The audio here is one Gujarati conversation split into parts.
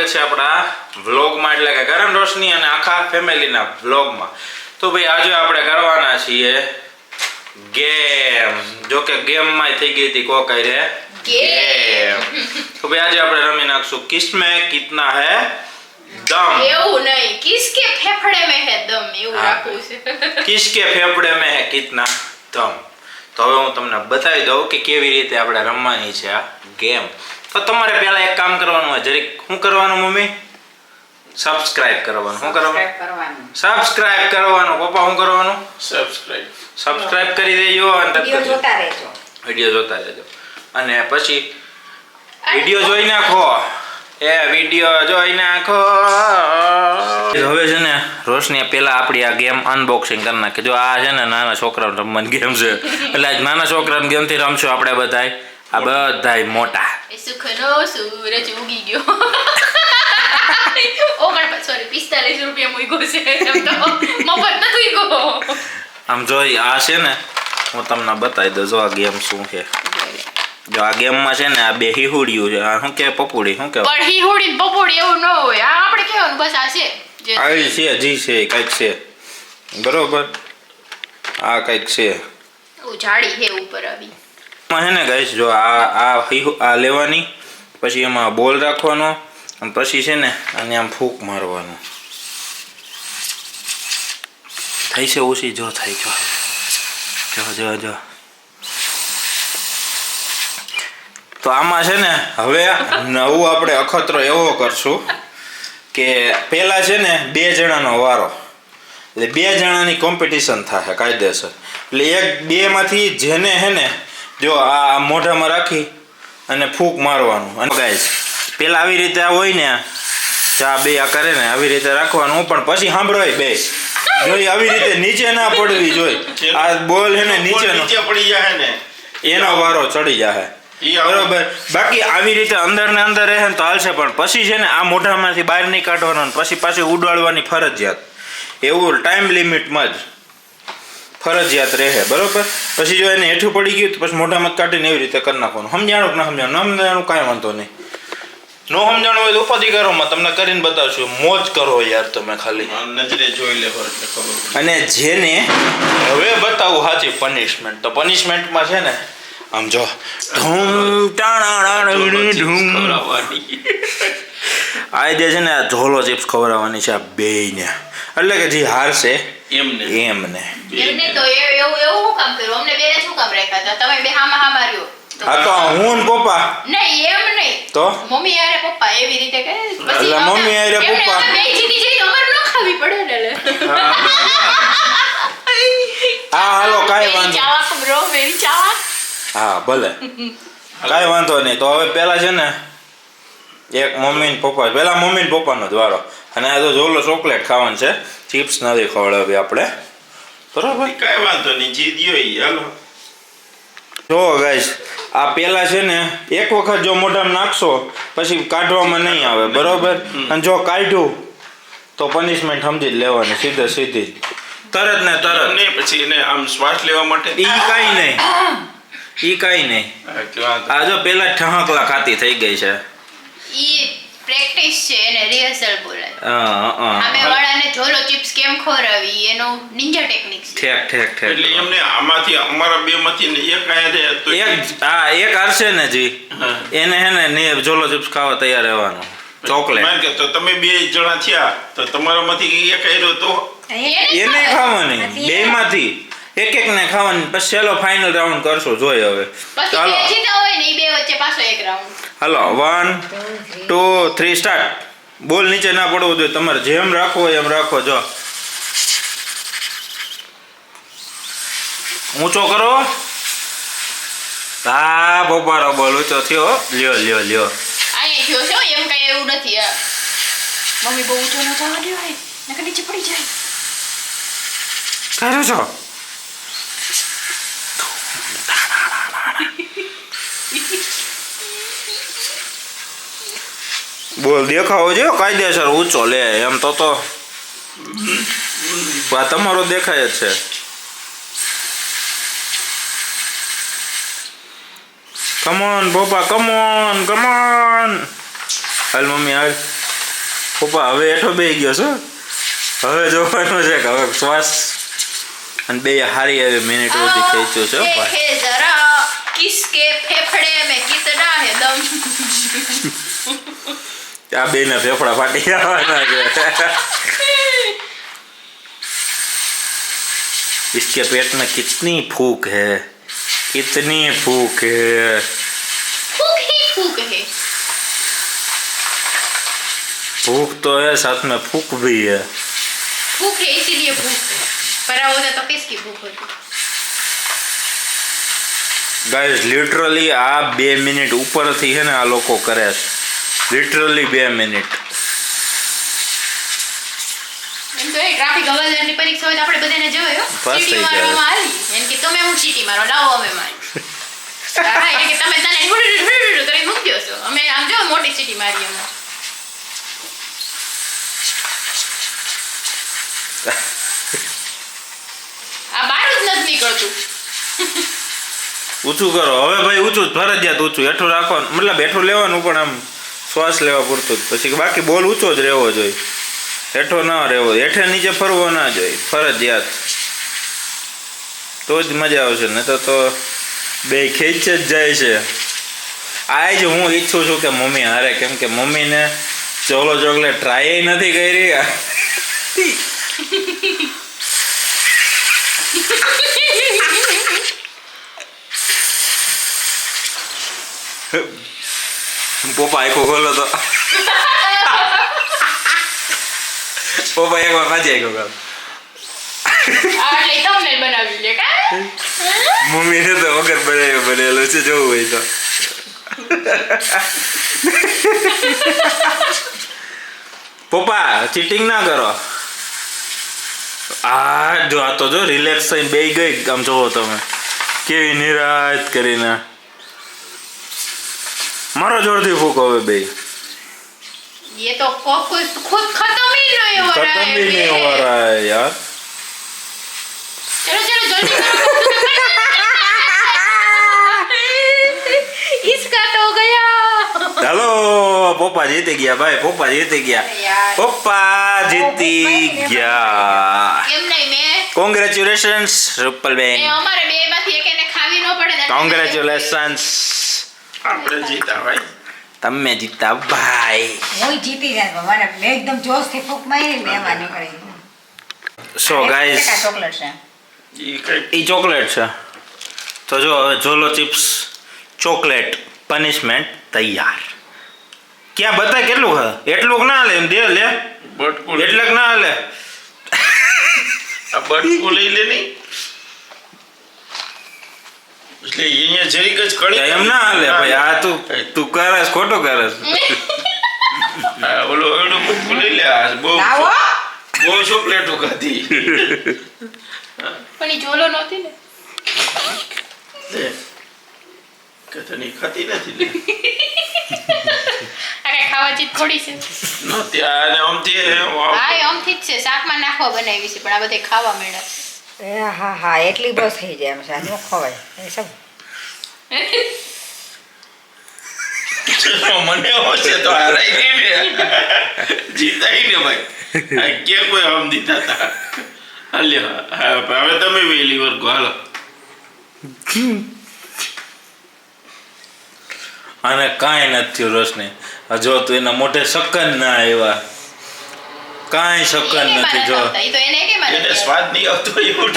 સ્વાગત છે આપણા વ્લોગમાં એટલે કે કરણ રોશની અને આખા ફેમિલીના વ્લોગમાં। તો ભાઈ આજે આપણે કરવાના છીએ ગેમ। જો કે ગેમમાં થઈ ગઈ હતી કોકાઈ રે ગેમ। તો ભાઈ આજે આપણે રમી નાખશું કિસમે કિતના હે દમ। એવું નહીં, કિસકે ફેફડે में है दम એવું રાખવું છે। કિસકે ફેફડે में है कितना दम। તો હવે હું તમને બતાવી દઉં કે કેવી રીતે આપણે રમવાની છે આ ગેમ। તો તમારે પહેલા એક કામ કરવાનું હોય, જરીક શું કરવાનું મમ્મી? સબસ્ક્રાઇબ કરવાનું। શું કરવાનું? સબસ્ક્રાઇબ કરવાનું। પપ્પા શું કરવાનું? સબસ્ક્રાઇબ કરી દેજો અને વિડિયો જોતા રહેજો। વિડિયો જોતા રહેજો અને પછી વિડિયો જોઈ નાખો। વિડિયો જોઈ નાખો। હવે છે ને રોશની પેલા આપણી આ ગેમ અનબોક્સિંગ કરી નાખે। જો આ છે ને નાના છોકરાઓને રમવાની ગેમ છે, એટલે આજ નાના છોકરાની ગેમથી રમશું આપણે બધાય। આ બધાય મોટા સુખનો સૂરજ ઉગી ગયો। ઓ પણ સોરી 45 રૂપિયા મૂક્યો છે, એમ તો મફત નથી ગયો। આમ જોઈ આ છે ને હું તમને બતાવી દઉં। જો આ ગેમ શું છે। જો આ ગેમમાં છે ને આ બે હિહુડિયું છે। આ શું કે પપુડી શું કે? પણ હિહુડી પપુડી એવું ન હોય, આ આપણે કહેવાનું બસ આ છે આવી છે જી છે કંઈક છે બરોબર। આ કંઈક છે ઓ જાડી છે ઉપર આવી છે ને ગાઈસ। જો આ લેવાની, પછી એમાં બોલ રાખવાનો અને પછી છે ને આને આમ ફૂંક મારવાનું। થઈ છે ઓછી? જો થઈ જો જો જો। તો આમાં છે ને હવે નવું આપણે અખતરો એવો કરશું કે પહેલા છે ને 2 જણાનો વારો, એટલે 2 જણાની કોમ્પિટિશન થાય કાયદેસર। એટલે એક 2 માંથી જેને હે ને જો આ મોઢામાં રાખી અને ફૂંક મારવાનું। અને ગાઈસ પેલા આવી રીતે આ હોય ને ચા બે આ કરે ને આવી રીતે રાખવાનું, પણ પછી સાંભળો બે જોઈ આવી રીતે નીચે ના પડવી જોઈએ। આ બોલ હે ને નીચે પડી જાય ને એનો વારો ચડી જાય બરોબર। બાકી આવી રીતે અંદર ને અંદર રહે ને તો હાલશે, પણ પછી છે ને આ મોઢામાંથી બહાર નહીં કાઢવાનો, પછી પાછી ઉડાડવાની ફરજિયાત, એવું ટાઈમ લિમિટમાં જ ફરજિયાત રહે બરોબર। પછી જો એને હેઠું પડી ગયું તો પછી મોઢામાં કાઢીને એવી રીતે કરી નાખવાનું। સમજાણું કે ના સમજાણું? ન સમજાણું કાંઈ વાંધો નહીં, નો સમજાણું હોય તો ઉપાધિ કરોમાં તમને કરીને બતાવશું। મોજ કરો યાર તમે ખાલી નજરે જોઈ લેવો એટલે ખબર। અને જેને હવે બતાવું સાચી પનિશમેન્ટ, તો પનિશમેન્ટમાં છે ને આમ જો ધૂમ ટાણા ધૂમ આ જે છે ને આ ઝોલો ચિપ્સ ખવડાવવાની છે આ બેયને, એટલે કે જે હારશે એમને એમને તો એવું શું કામ કર્યું? અમને બેને શું કામ રાખ્યા હતા? તમે બે હામાં રહ્યો। આ તો હું ને પપ્પા નહીં એમ નહીં, તો મમ્મી યારે પપ્પા એવી રીતે કહે પછી એટલે મમ્મી યારે પપ્પા બે જીતી જઈ તો અમારે ન ખાવી પડે ને। હા હાલો કાઈ વાંધો ચાવાક બ્રો મેરી ચાવાક। હા ભલે કાઈ વાંધો નહીં। તો હવે પેલા છે ને એક મમ્મી ને પપ્પા, પેલા મમ્મી ને પપ્પાનો જ વારો। અને આ તો જોલો ચોકલેટ ખાવાનું છે, ચિપ્સ નથી ખવડાવી આપણે બરોબર। કાઈ વાંધો નહીં, જી દ્યો ઈ હાલો। જો ગાઈસ આ પેલા છે ને એક વખત જો મોઢામાં નાખશો પછી કાઢવામાં નહીં આવે બરોબર। અને જો કાઢ્યું તો પનિશમેન્ટ સમજી જ લેવાની સીધે સીધી, તરત ને તરત નહીં। પછી એને આમ શ્વાસ લેવા માટે ઈ કાઈ નહીં, ઈ કાઈ નહીં। આ જો પેલા ઠહાકલા ખાતી થઈ ગઈ છે, ઈ પ્રેક્ટિસ છે, એને રિહર્સલ બોલાય। હા અમે વાળાને ઝોલો ચિપ્સ કેમ ખવડાવી એનો નિંજા ટેકનિક છે। ઠેક એટલે એમને આમાંથી અમારા બે માંથી એક આયા છે તો એક હરશે ને જી એને હે ને ઝોલો ચિપ્સ ખાવા તૈયાર રહેવાનું ચોકલેટ। માન કે તો તમે 2 જણા થયા તો તમારામાંથી એક આયરો તો એને ખાવાની, બે માંથી એક ને ખાવાની। પછી ચલો ફાઇનલ રાઉન્ડ કરશું જોઈ હવે। પછી બે જીતા હોય ને ઈ બે વચ્ચે પાછો એક રાઉન્ડ। હાલો 1 2 3 સ્ટાર્ટ। બોલ નીચે ના પડવો જોઈએ, તમારે જેમ રાખવો હોય એમ રાખો। જો ઊંચો કરો। હા બપારો બોલ ઊંચો થયો। લ્યો અહીંયા થયો છે એમ કઈ એવું નથી। આ મમ્મી બહુ ઊંચો ન જવા દે હોય નકર નીચે પડી જાય। કરો છો બોલ દેખાવો જો કાયદેસર ઊંચો લે એમ તો તમારો દેખાય જ છે। કમ ઓન પપ્પા, કમ ઓન હાલ મમ્મી હાલ। પપ્પા હવે એઠો બેહી ગયો છો. હવે જોવાનું છે કે હવે શ્વાસ અને બે હારી એવી મિનિટ સુધી ખેંચ્યું છે ભાઈ. देखे जरा किसके फेफड़े में कितना है दम. આ બે ના ફેફડા ફાટી જવાના છે. इसके पेट में कितनी फूक है, कितनी फूक है. फूक ही फूक है. भूख तो है, साथ में फूक भी है. फूक है इसीलिए भूख है. परा होता तो किसकी भूख होती. गाइस लिटरली आ 2 મિનિટ ઉપરથી છે ને આ લોકો કરે છે. Literally 2 minute. એમ તો એ ટ્રાફિક હવાલદારની પરીક્ષા હોય તો આપણે બધાને જવાય હો. બસ થઈ ચીટી જાય. મારવામાં આવી એમ કે તમે હું ચીટી મારો લાવો અમે મારી. હા એટલે કે તમે તને કરી મૂક્યો છો. અમે આમ જો મોટી ચીટી મારી અમે. આ બહાર જ નથી નીકળતું. ઊંચું કરો હવે ભાઈ, ઊંચું ફરજિયાત ઊંચું. હેઠું રાખવાનું મતલબ હેઠું લેવાનું પણ આમ શ્વાસ લેવા પૂરતું જ. પછી બાકી બોલ ઊંચો જ રહેવો જોઈએ, હેઠો ના રહેવો. હેઠે નીચે ફરવો ના જોઈએ ફરજિયાત. તો જ મજા આવશે, નહીં તો બે ખેંચ જ જાય છે. આ જ હું ઈચ્છું છું કે મમ્મી હારે, કેમ કે મમ્મીને ચોલો ચોકલેટ ટ્રાય નથી કરી. પપ્પા આખો ખોલો તો પપ્પા એક વાર પાછી આખો ખોલો. આ એટલે તમને બનાવી લે કા. મમ્મીને તો વગર બનેલું છે, જોવું હોય તો. પપ્પા ચીટિંગ ના કરો. આ જો આ તો જો રિલેક્સ થઈને બેહી ગઈ. આમ જોવો તમે કેવી નિરાશ કરીને. મારો જોરથી ફૂકો હવે બે. ये तो खुद खत्म ही नहीं हो रहा खत्म है. भी नहीं हो रहा है यार. चलो चलो जल्दी करो. इसका तो गया. ચાલો પપ્પા જીતી ગયા ભાઈ, પપ્પા જીતી ગયા, યાર. પપ્પા જીતી ગયા. એમ નહીં મેં કોંગ્રેચ્યુલેશન્સ રૂપલબેન, એ અમારે બે માંથી એક એને ખાવી ન પડે ને. કોંગ્રેચ્યુલેશન્સ. આપણે જીતા ભાઈ. તમે જીતા ભાઈ. હું જીતી જાય મને મેં એકદમ જોશથી ફૂંક મારી ને એમાં નીકળી ગયું. સો ગાઈસ આ ચોકલેટ છે. ઈ કઈ ઈ ચોકલેટ છે. તો જો હવે ઝોલો ચિપ્સ ચોકલેટ પનિશમેન્ટ તૈયાર. ક્યાં બતાય કેટલું છે? એટલું ના લે એમ દે લે. બટકું એટલક ના લે. આ બટકું લઈ લે નહીં. એટલે અહીંયા જરીક જ કળી એમ ના હાલે ભાઈ. આ તું કરસ, ખોટું કરસ. આ ઓલો એવડું બટકું લઈ લે. આ બહુ લાવો ચોકલેટો ખાધી. પણ ઈ ઝોલો નહોતી ને. લે. કે તને ખાતી નથી લે. આ કઈ ખાવા ચીજ થોડી છે. નો ત્યાં ને આમથી હા એ આમથી જ છે. શાકમાં નાખવા બનાવી છે પણ આ બધે ખાવા મળ્યા એ હા હા એટલી બસ થઈ જાય એમ છે ન ખવાય એ સબ. મને હશે તો હારાઈ ગઈ ને. જીતાઈ ને ભાઈ. આ કે કોઈ આમ દીધા હતા. હાલ્યો હવે તમે વેલી વર્ગો હાલો. આને કાંઈ નથી થયું રોશની. જો તું એના મોઢે શકન ના આવ્યા, કાંઈ શકન નથી. જો ઈ તો એને કે મને એને સ્વાદ નહીં આવતો એવું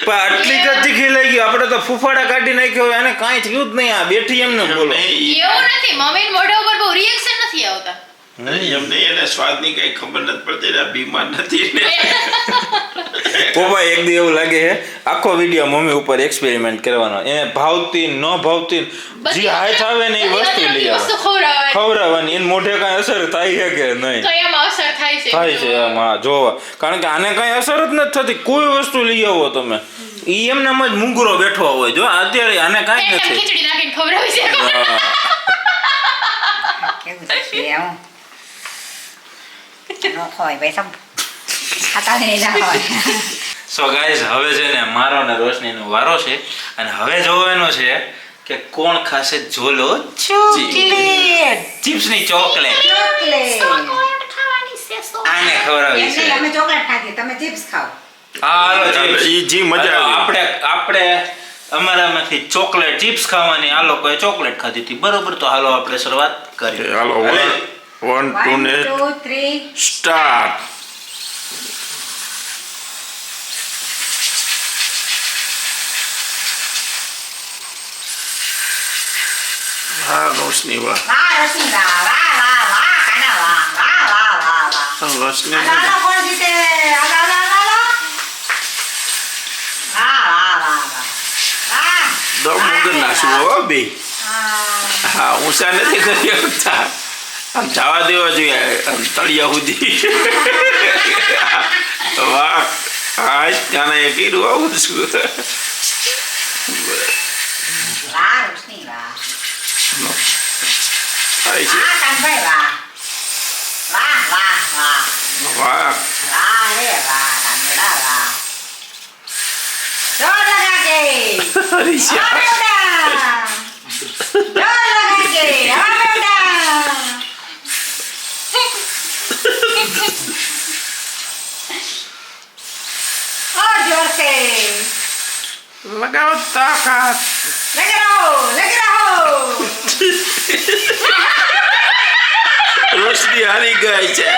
પણ આટલી જ તીખી લઈ ગઈ. આપણે તો ફૂફાડા કાઢી નાખ્યો હોય, એને કાંઈ થયું જ નહીં. આ બેઠી એમને બોલો. એવું નથી. મમ્મી મોઢા ઉપર બહુ રિએક્શન નથી આવતા. એમને એને સ્વાદની કઈ ખબર નથી પડતી ને. આ બીમાર નથી ને. પપ્પા એક દી એવું લાગે છે આખો વિડીયો મમ્મી ઉપર એક્સપેરિમેન્ટ કરવાનો. એને ભાવતી ન ભાવતી જે હાથ આવે ને એ વસ્તુ લઈ આવે, વસ્તુ ખવડાવવાની. ખવડાવવાની. એને મોઢે કાંઈ અસર થાય છે કે નહીં? તો એમાં અસર થાય છે. થાય છે એમ. હા જોવા, કારણ કે આને કાંઈ અસર જ નથી થતી. કોઈ વસ્તુ લઈ આવો તમે, ઈ એમનામ જ મૂંગરો બેઠો હોય. જો અત્યારે આને કાંઈ પેટમાં નથી. ખીચડી નાખીને ખવડાવી છે. હા. કેવું છે આવું ન ખવાય ભાઈ સબ ખાતા નહીં ના ખવાય. સો ગાઈઝ હવે છે ને મારો ને રોશનીનો વારો છે. અને હવે જોવાનું છે કે કોણ ખાશે ઝોલો ચોકલેટ ચિપ્સની ચોકલેટ ચોકલેટ ચોકલેટ ખાવાની છે આને ખવડાવી એમ છે નહીં, અમે ચોકલેટ ખાધી તમે ચિપ્સ ખાઓ. હાલો chips. ઈ જી મજા હાલો, આવી. આપણે અમારામાંથી ચોકલેટ ચિપ્સ ખાવાની આ લોકોએ ચોકલેટ ખાધી હતી બરોબર તો હાલો આપણે શરૂઆત કરીએ હાલો હાલે. 1 2 1 ને 2 3 સ્ટાર્ટ. વાહ રોશની વાહ. વાહ રોશની વાહ વાહ વાહ વાહ કાના વાહ વાહ વાહ વાહ વાહ. રોશની હાલો, હાલો, કોણ જીતે? હાલો, હાલો, હાલો, હાલો. વાહ વાહ વાહ વાહ વાહ. દમ વગર નાસવું હો બે. હા ઊંચા નથી કરી શકતા આમ જવા દેવા જોઈએ આમ તળિયા સુધી વાહ હા ત્યાંના એ કીધું આવું છું વાહ રોશની વાહ થાય છે વાહ કાનભાઈ વાહ વાહ વાહ વાહ વાહ વાહ રે વાહ રામડા વાહ જોર લગા કે હરીશા રામડા જોર લગા કે રામડા और जोर से લગાવો તાકાત लगे रहो રોશની હારી ગઈ છે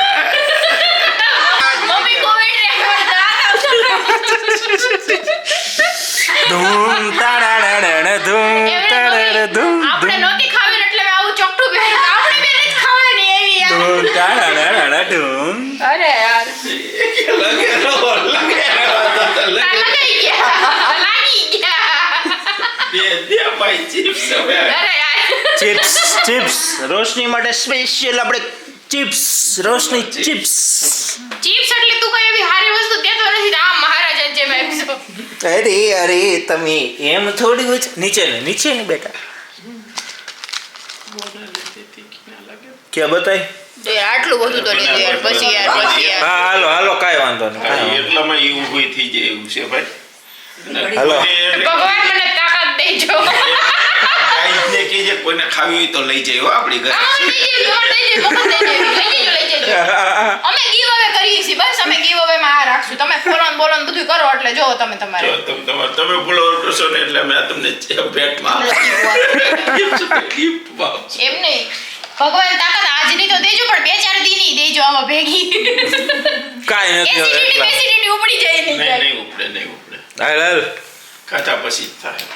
મમ્મી કોમેન્ટ રેકોર્ડ ધૂમ તાડાડાડા ધૂમ તાડાડા ધૂમ આપણે નહોતી ખાવી એટલે મેં આવું ચોકઠું પહેર્યું આપણે બેને જ ખાવાની એવી યાર ધૂમ તાડાડાડા ધૂમ અરે યાર લગાવી લાગી ગયા દે ભાઈ ચિપ્સ હવે અરે યાર ચિપ્સ રોશની માટે સ્પેશિયલ આપણે ચિપ્સ રોશની ચિપ્સ ચિપ્સ એટલે તું કઈ એવી સારી વસ્તુ દેતો નથી આમ મહારાજા જેમ આપશો અરે અરે તમે એમ થોડી હોય છે નીચે ને બેટા કે બતાય તો યાર આટલું બધું તો લીધું યાર પછી યાર હા હાલો હાલો કાંઈ વાંધો નહીં એટલામાં ઈ ઊભી થઈ જાય એવું છે ભાઈ હાલો ભગવાન મને તાકાત દેજો ગાઈસને કહેજે કોઈને ખાવી હોય તો લઈ જાય હો આપણી ઘરે અમે ગીવ અવે કરીએ છીએ બસ અમે ગીવ અવે માં આ રાખશું તમે ફોન બોલન બધું કરો એટલે જો તમે તમારે જો તમે બોલો કરશો ને એટલે મેં તમને ભેટમાં gift box. એમ નહીં ભગવાન તાકાત આજની તો દેજો પણ 2-4 દીની દેજો આમાં ભેગી કાંઈ નથી હવે એટલા એસિડિટી ઉપડી જાય નહીં નહીં ઉપડે હાલ હાલ ખાતા પછી જ થાય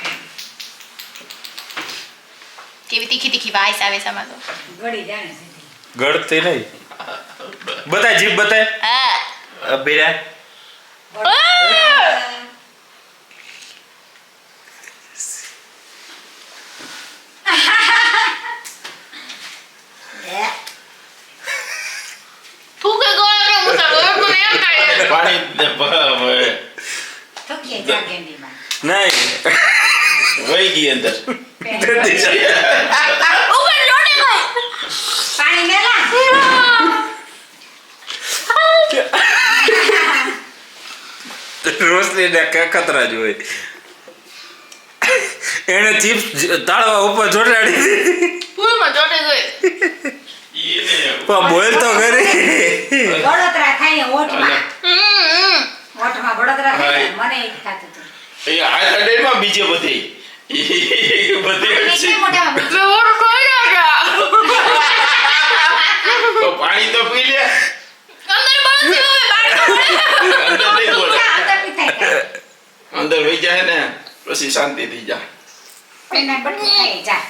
કેવી તીખી વાઈસ આવે સામા તો ગળી જાણે છે ગળતી નહીં બતાય જીભ બતાય હા બેરા તું કે ગોળા કે મુસા ગોળ મને એમ થાય પાણી દે હવે થકી જા કેન્ડીમાં નહીં વહી ગઈ અંદર ઉપર લોટે ગઈ પાણી મેલા રોશની ને ખતરા જ હોય એને ચિપ્સ તાળવા ઉપર ચોટાડી દીધી ફૂલમાં ચોટે ગઈ પણ બોલ તો ખરી બળતરા થાય ને ઓઠમાં ઓઠમાં બળતરા થાય ને હા. મને એક થાતું હતું એ હાથ અડેમાં બીજે બધે બધે પાણી છે કેમ મોઢામાં મૂક્યું? મેં ઓર કોઈ ના ગયા તો પાણી તો પી લે અંદર બળતી હવે બહાર અંદર નહીં બોલે અંદરથી થાય કાંઈ. અંદર વહી જાય ને પછી શાંતિ થઈ જાય પેટના બટકું ખાઈ જા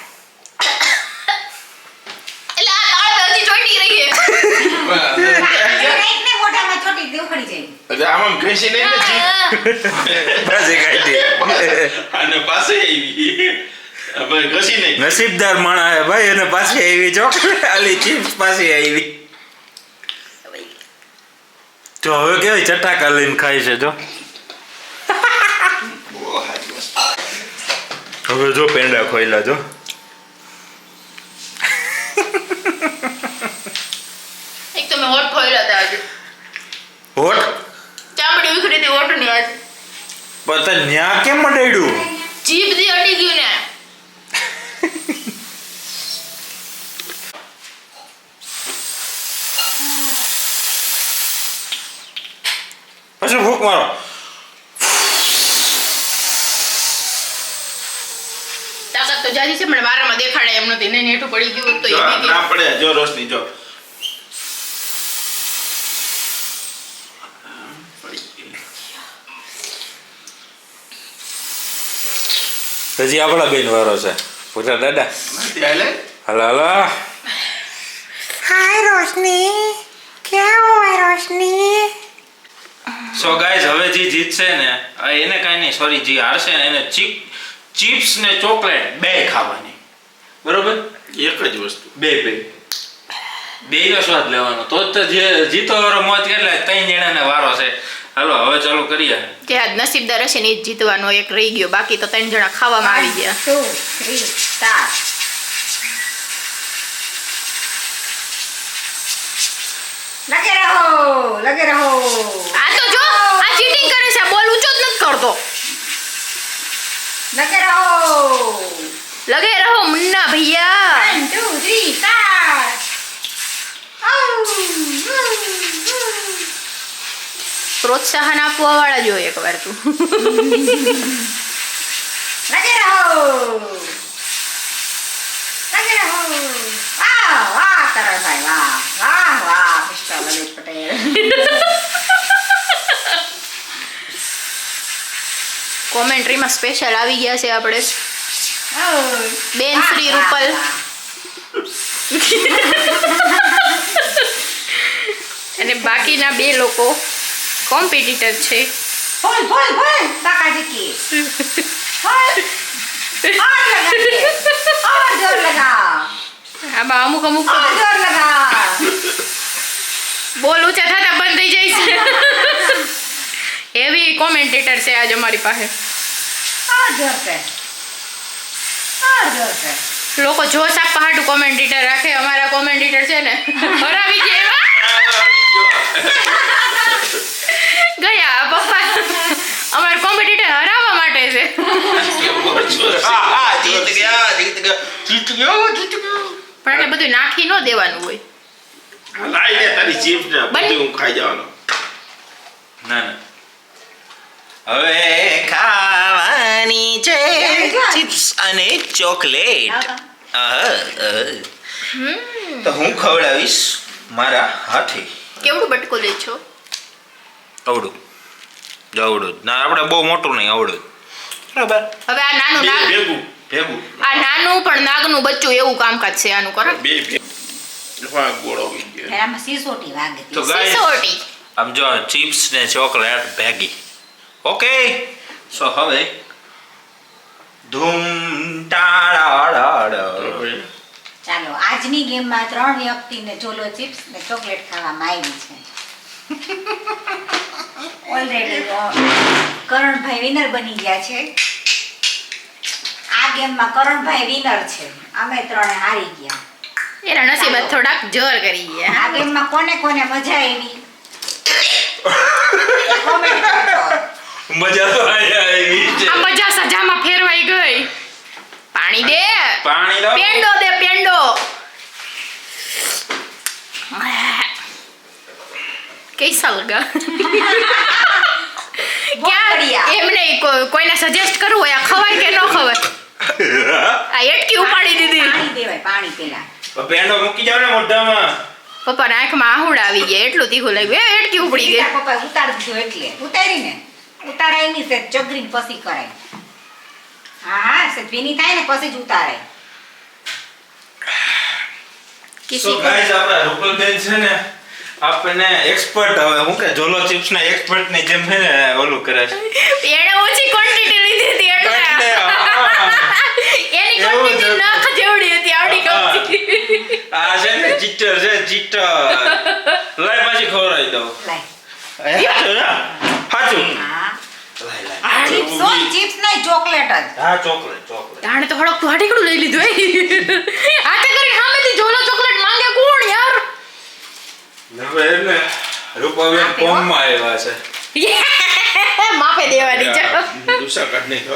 એટલે આ તાળ હજી ચોટી રહી છે એકને મોઢામાં ચોટી દે ઉખડી જાય એટલે આમાં ઘસી નહીં ને જીભ. બસ એ કાઢી અને પાસે આવી હવે ઘસી નહીં નસીબદાર માણા હે ભાઈ એને પાછી આવી ચોકલેટ આલી ચિપ્સ પાછી આવી તો હવે કેવી ચટાકા લઈને ખાય છે જો બહુ સારી વસ્તુ. હવે જો પેંડા ખોઈલા જો એક તો મેં હોટ ખોઈલા હતા આજે હોટ ચામડી ઉખડી હતી હોટ ની આજ પતા ન્યા કેમ મંડાડ્યું જીભ થી અડી ગયું ને મારો. તાકાત તો જાજી છે પણ વારામાં દેખાડે એમ નથી ને નેઠું પડી ગયું હોત તો એ બી ના પડે જો રોશની જો હજી આપણા બેન વારો છે પૂછા દાદા. નથી હાલે હલો હલો. હાય રોશની ક્યાં હોય રોશની સો ગાઈઝ હવે જે જીતશે ને એને કાંઈ નહીં, સોરી જે હારશે ને એને ચિપ્સ ને ચોકલેટ બે ખાવાની, બરોબર? એક જ વસ્તુ બે નો સ્વાદ લેવાનો તો જ તો જે જીતો વાળો મોજ કેટલા 3 જણાને વારો છે. હાલો હવે ચાલુ કરીએ. જે આજ નસીબદાર હશે ને એ જ જીતવાનો એક રહી ગયો, બાકી તો 3 જણા ખાવામાં આવી ગયા. 2 3 સ્ટાર્ટ લગે રહો આ તો જો આ ચીટિંગ કરે છે, આ બોલ ઊંચો જ નથી કરતો. લગે રહો લગે રહો મુન્ના ભૈયા. 1 2 3 સ્ટાર્ટ પ્રોત્સાહન આપવા વાળા જો એકવાર તું. લગે રહો વાહ કરણભાઈ વાહ મિસ્ટર લલિત પટેલ કોમેન્ટ્રીમાં સ્પેશિયલ આવી ગયા છે આપણે બેન વાહ, શ્રી વાહ, રૂપલ. વાહ. અને બાકીના 2 લોકો કોમ્પિટિટર છે. ફૂલ કાકાજી કી ફૂલ और लगा के और जोर लगा આમાં અમુક और जोर लगा બોલ ઊંચા થતા બંધ થઈ જાય છે. એવી કોમેન્ટેટર છે આજ અમારી પાસે. और जोर पे લોકો જોશ આપવા હાટું કોમેન્ટેટર રાખે. અમારા કોમેન્ટેટર છે ને હરાવી ગયા ગયા પપ્પા. અમારા કોમ્પિટિટર હરાવવા માટે છે. જીત ગયો પણ એને બધું નાખી ન દેવાનું હોય. લાઈ લે તારી ચીપ્સ ને બન- બધું હું ખાઈ જવાનો ના હવે ખાવાની છે ચિપ્સ અને ચોકલેટ. તો હું ખવડાવીશ મારા હાથે. કેવડું બટકું લે છો? આવડું આવડું ના, આપણે બહુ મોટું નહીં, આવડું બરાબર. હવે આ નાનું બે નાગ, ભેગું ભેગું આ નાનું પણ નાગનું બચ્ચું એવું કામકાજ છે આનું. કરો બે હા ગોળો આવી ગયો એનામાં સીસોટી વાગે તો guys, સિસોટી. આમ જો ચિપ્સ ને ચોકલેટ ભેગી. ઓકે સો હવે ધૂમ ટાળાળાળ. ચાલો આજની ગેમમાં 3 વ્યક્તિને ચોલો ચિપ્સ ને ચોકલેટ ખાવામાં આવી છે. ઓલરેડી કરણભાઈ વિનર બની ગયા છે. આ ગેમમાં કરણભાઈ વિનર છે, અમે 3 હારી ગયા. એના નસીબ થોડાક જોર કરી ગયા. આ ગેમમાં કોને કોને મજા આવી કોમેન્ટ કરજો. મજા તો આવી છે. આ મજા સજામાં ફેરવાઈ ગઈ. પાણી દે, પાણી લાવ. પેંડો દે, પેંડો. कैसा लगा? बढ़िया। એમ નહીં, કોઈને સજેસ્ટ કરવું હોય આ ખવાય કે ન ખવાય? આ એટકી ઉપાડી દીધી. પાણી દેવાય, પાણી પેલા પેંડો મૂકી જાવ ને મોઢામાં. પપ્પાના આંખમાં આહુડા આવી ગયા, એટલું તીખું લાગ્યું. એ એટકી ઉપડી ગઈ. સીધા પપ્પાએ ઉતારી દીધું એટલે ઉતારીને ઉતારાય નહીં, સેજ ચગરીને પછી કરાય. હા સેજ ભીની થાય ને પછી જ ઉતારાય. So guys, આપણા રૂપલબેન છે ને આપણને એક્સપર્ટ, હવે હું કે જોલો ચિપ્સ ના એક્સપર્ટ ની જેમ છે ને ઓલું કરે છે. એને ઓછી ક્વોન્ટિટી લીધી હતી એટલે એટલે, હા. એની એવું જ ક્વોન્ટિટી હતું. નાખ જેવડી હતી આવડી હા. કપચી. આ છે ને ચીટર છે, ચીટર. લાય પાછી ખવડાવી દઉં. લાય સાચું. હા લાય લાય. આ ચિપ્સ હોય, ચિપ્સ નહીં ચોકલેટ જ. હા ચોકલેટ ચોકલેટ. તાણે તો હડક હાટીકડું લઈ લીધું. હાથે કરી સામેથી જોલો ચોકલેટ માંગે કોણ યાર? હવે એને રૂપાબેન કોમમાં આવ્યા છે. માપે દેવાની છે. દુસરા કાઢ નહીં તો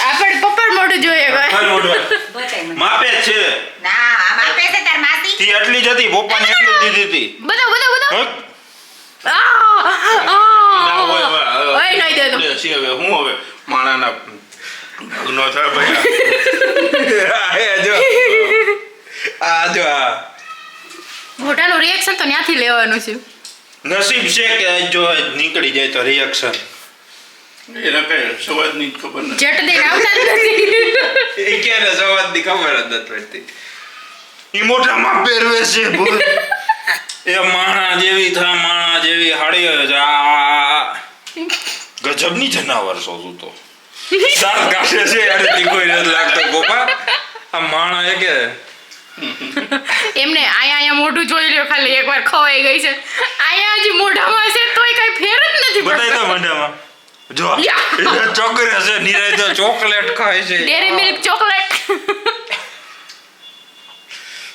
આપણે પપ્પા મોઢું જોઈએ હા, મોઢું. બતાય મને. માપે જ છે. ના આમ આપે છે તાર માસી. તી એટલી જ હતી, પપ્પાને એટલી જ દીધી હતી. બધા બધા બધા હક? ના હોય પછી હવે હું હવે માણાના ભાગનો થાય ભાઈ આ જો આ મોઢાનું રિએક્શન તો ત્યાંથી લેવાનું છે. નસીબ છે કે જો નીકળી જાય તો રિએક્શન એના કઈ સવાદની જ ખબર નથી. જટ દઈને આવતા જ નથી. એ ક્યારે સવાદની ખબર જ નથી પડતી. ઈ મોઢામાં પહેરવે છે ભૂલ. એ માણા જેવી હાડી ગજબની જનાવર છો તું તો. દાંત કાઢે છે યાર કોઈ નથી લાગતો ગોપા. આ માણા એ કે એમને આયા મોઢું જોઈ લ્યો ખાલી એકવાર ખવાઈ ગઈ છે. આયા હજી મોઢામાં છે તોય કઈ ફેર જ નથી બતાય તો મોઢામાં જો ચોકરે છે નિરાય તો ચોકલેટ ખાય છે. Dairy milk chocolate.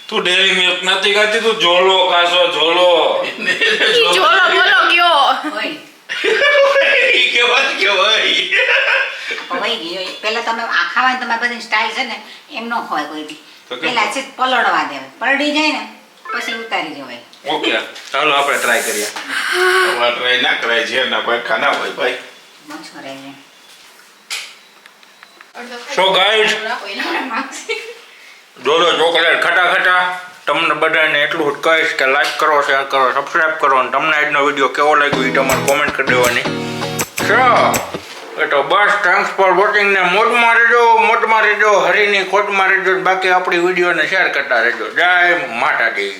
તું ડેરી મિલ્ક નથી ખાતી તું જોલો ખાશો જોલો. જોલો બોલો ગયો. હોય ઈ કેવા કેવાય પવાઈ ગયો. પેલા તમે આ ખાવાની તમારી બધી સ્ટાઇલ છે ને એમ ન ખવાય કોઈ દી. તો કેમ? પેલા છે પલળવા દેવાય, પલળી જાય ને પછી ઉતારી જવાય. ઓકે ચાલો આપણે ટ્રાય કરીએ. ટ્રાય ના કરાય છે ના ભાઈ ખાના હોય ભાઈ. મસ્ત રહે છે. So guys, જોલો ચોકલેટ ખટા ખટા. તમને બધાને એટલું જ કહીશ કે લાઈક કરો, શેર કરો, સબસ્ક્રાઇબ કરો અને તમને આજનો વિડીયો કેવો લાગ્યો એ તમારે કોમેન્ટ કરી દેવાની. તો બસ થેન્ક્સ ફોર વોચિંગ ને મોજમાં રહેજો હરીની ખોટમાં રહેજો. બાકી આપણી વિડીયોને શેર કરતા રહેજો. જય માતાજી.